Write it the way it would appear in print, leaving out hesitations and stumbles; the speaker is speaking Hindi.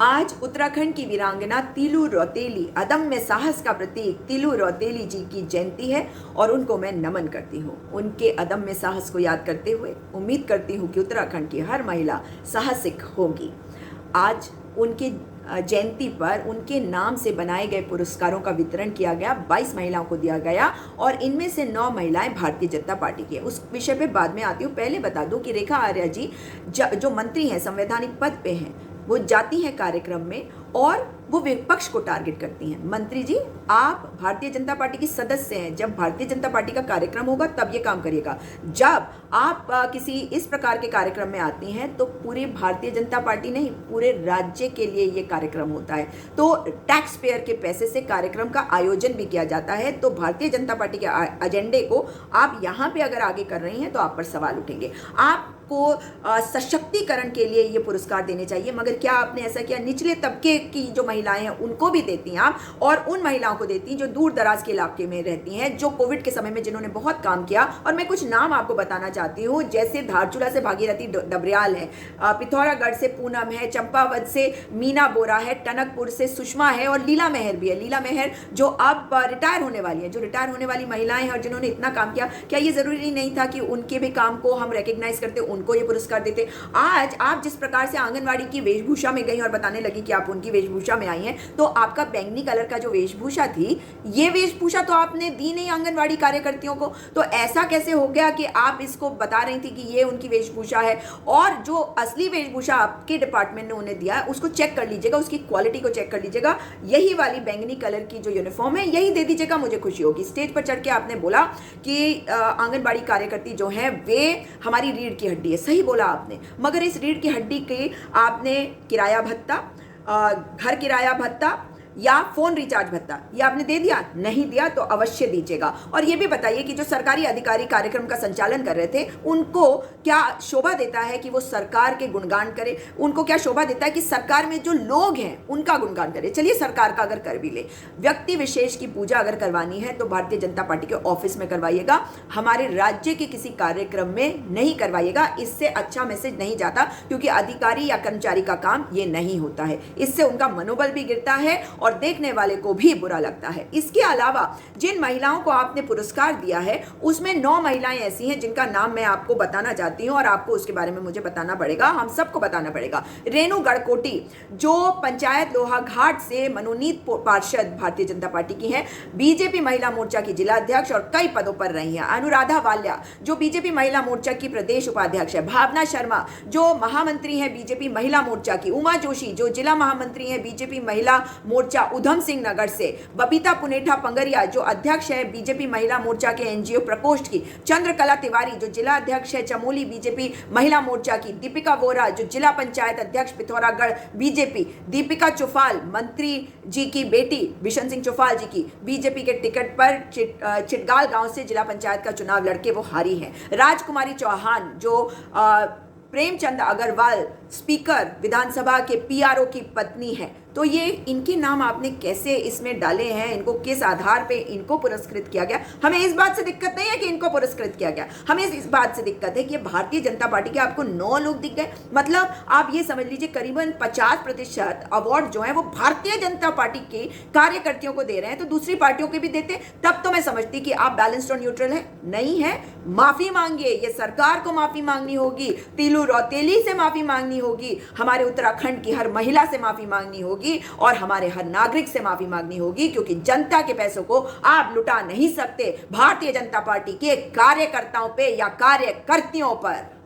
आज उत्तराखंड की वीरांगना तिलू रौतेली, अदम्य साहस का प्रतीक तिलू रौतेली जी की जयंती है और उनको मैं नमन करती हूँ। उनके अदम्य साहस को याद करते हुए उम्मीद करती हूँ कि उत्तराखंड की हर महिला साहसिक होगी। आज उनके जयंती पर उनके नाम से बनाए गए पुरस्कारों का वितरण किया गया। 22 महिलाओं को दिया गया और इनमें से 9 महिलाएं भारतीय जनता पार्टी की है। उस विषय पे बाद में आती हूँ। पहले बता दूं कि रेखा आर्या जी जो मंत्री हैं, संवैधानिक पद पे हैं, वो जाती हैं कार्यक्रम में और वो विपक्ष को टारगेट करती हैं। मंत्री जी, आप भारतीय जनता पार्टी की सदस्य हैं, जब भारतीय जनता पार्टी का कार्यक्रम होगा तब ये काम करिएगा। जब आप किसी इस प्रकार के कार्यक्रम में आती हैं तो पूरी भारतीय जनता पार्टी नहीं, पूरे राज्य के लिए ये कार्यक्रम होता है। तो टैक्स पेयर के पैसे से कार्यक्रम का आयोजन भी किया जाता है। तो भारतीय जनता पार्टी के एजेंडे को आप यहाँ पे अगर आगे कर रही हैं तो आप पर सवाल उठेंगे। आपको सशक्तिकरण के लिए ये पुरस्कार देने चाहिए, मगर क्या आपने ऐसा किया? निचले तबके की जो महिलाएं हैं उनको भी देती हैं आप, और उन महिलाओं को देती हैं जो दूर दराज के इलाके में रहती हैं, जो कोविड के समय में जिन्होंने बहुत काम किया। और मैं कुछ नाम आपको बताना चाहती हूँ, जैसे धारचूला से भागीरथी डबरियाल है, पिथौरागढ़ से पूनम है, चंपावत से मीना बोरा है, टनकपुर से सुषमा है और लीला मेहर भी है। लीला मेहर जो अब रिटायर होने वाली है, जो रिटायर होने वाली महिलाएं हैं और जिन्होंने इतना काम किया, क्या ये जरूरी नहीं था कि उनके भी काम को हम रिकग्नाइज करते, उनको ये पुरस्कार देते? आज आप जिस प्रकार से आंगनवाड़ी की वेशभूषा में गई और बताने लगी कि आप उनकी वेशभूषा में आई हैं, तो आपका बैंगनी कलर का जो वेशभूषा थी, ये वेशभूषा तो आपने दी नहीं आंगनवाड़ी कार्यकर्तियों को। तो ऐसा कैसे हो गया कि आप इसको बता रही थी कि ये उनकी वेशभूषा है, और जो असली वेशभूषा आपके डिपार्टमेंट ने उन्हें दिया है उसको चेक कर लीजिएगा, उसकी क्वालिटी को चेक कर लीजिएगा। यही वाली बैंगनी कलर की जो यूनिफॉर्म है यही दे दीजिएगा, मुझे खुशी होगी। स्टेज पर चढ़ के आपने बोला कि आंगनबाड़ी कार्यकर्ती जो है वे हमारी रीढ़ की हड्डी है, सही बोला आपने, मगर इस रीढ़ की हड्डी के आपने किराया भत्ता, घर किराया भत्ता या फोन रिचार्ज भत्ता ये आपने दे दिया? नहीं दिया तो अवश्य दीजिएगा। और ये भी बताइए कि जो सरकारी अधिकारी कार्यक्रम का संचालन कर रहे थे, उनको क्या शोभा देता है कि वो सरकार के गुणगान करे? उनको क्या शोभा देता है कि सरकार में जो लोग हैं उनका गुणगान करे? चलिए सरकार का अगर कर भी ले, व्यक्ति विशेष की पूजा अगर करवानी है तो भारतीय जनता पार्टी के ऑफिस में करवाइएगा, हमारे राज्य के किसी कार्यक्रम में नहीं करवाइएगा। इससे अच्छा मैसेज नहीं जाता, क्योंकि अधिकारी या कर्मचारी का काम ये नहीं होता है। इससे उनका मनोबल भी गिरता है और देखने वाले को भी बुरा लगता है। इसके अलावा जिन महिलाओं को आपने पुरस्कार दिया है उसमें 9 महिलाएं ऐसी हैं जिनका नाम मैं आपको बताना चाहती हूं, और आपको उसके बारे में मुझे बताना पड़ेगा, हम सबको बताना पड़ेगा। रेणु गढ़कोटी जो पंचायत लोहाघाट से मनोनीत पार्षद भारतीय जनता पार्टी की हैं, बीजेपी महिला मोर्चा की जिला अध्यक्ष और कई पदों पर रही हैं। अनुराधा वाल्या जो बीजेपी महिला मोर्चा की प्रदेश उपाध्यक्ष है। भावना शर्मा जो महामंत्री हैं बीजेपी महिला मोर्चा की। उमा जोशी जो जिला महामंत्री हैं बीजेपी महिला मोर्चा उधम सिंह नगर से। बबीता पुनेठा पंगरिया जो अध्यक्ष है बीजेपी महिला मोर्चा के एनजीओ प्रकोष्ठ की। चंद्रकला तिवारी जो जिला अध्यक्ष है चमोली बीजेपी महिला मोर्चा की। दीपिका वोरा जो जिला पंचायत अध्यक्ष पिथौरागढ़ बीजेपी। दीपिका चौफाल मंत्री जी की बेटी बिशन सिंह चौफाल जी की, बीजेपी के टिकट पर चिटगाल गांव से जिला पंचायत का चुनाव लड़के वो हारी है। राजकुमारी चौहान जो प्रेमचंद अग्रवाल स्पीकर विधानसभा के पीआरओ की पत्नी है। तो ये इनके नाम आपने कैसे इसमें डाले हैं? इनको किस आधार पे इनको पुरस्कृत किया गया? हमें इस बात से दिक्कत नहीं है कि इनको पुरस्कृत किया गया, हमें इस बात से दिक्कत है कि भारतीय जनता पार्टी के आपको 9 लोग दिख गए। मतलब आप ये समझ लीजिए करीबन 50% अवार्ड जो है वो भारतीय जनता पार्टी के कार्यकर्तियों को दे रहे हैं, तो दूसरी पार्टियों के भी देते, तब तो मैं समझती कि आप बैलेंस्ड और न्यूट्रल है। नहीं है, माफी मांगिए, ये सरकार को माफी मांगनी होगी, तिलू रौतेली से माफी मांगनी होगी, हमारे उत्तराखंड की हर महिला से माफी मांगनी होगी और हमारे हर नागरिक से माफी मांगनी होगी, क्योंकि जनता के पैसों को आप लुटा नहीं सकते भारतीय जनता पार्टी के कार्यकर्ताओं पे या कार्यकर्तियों पर।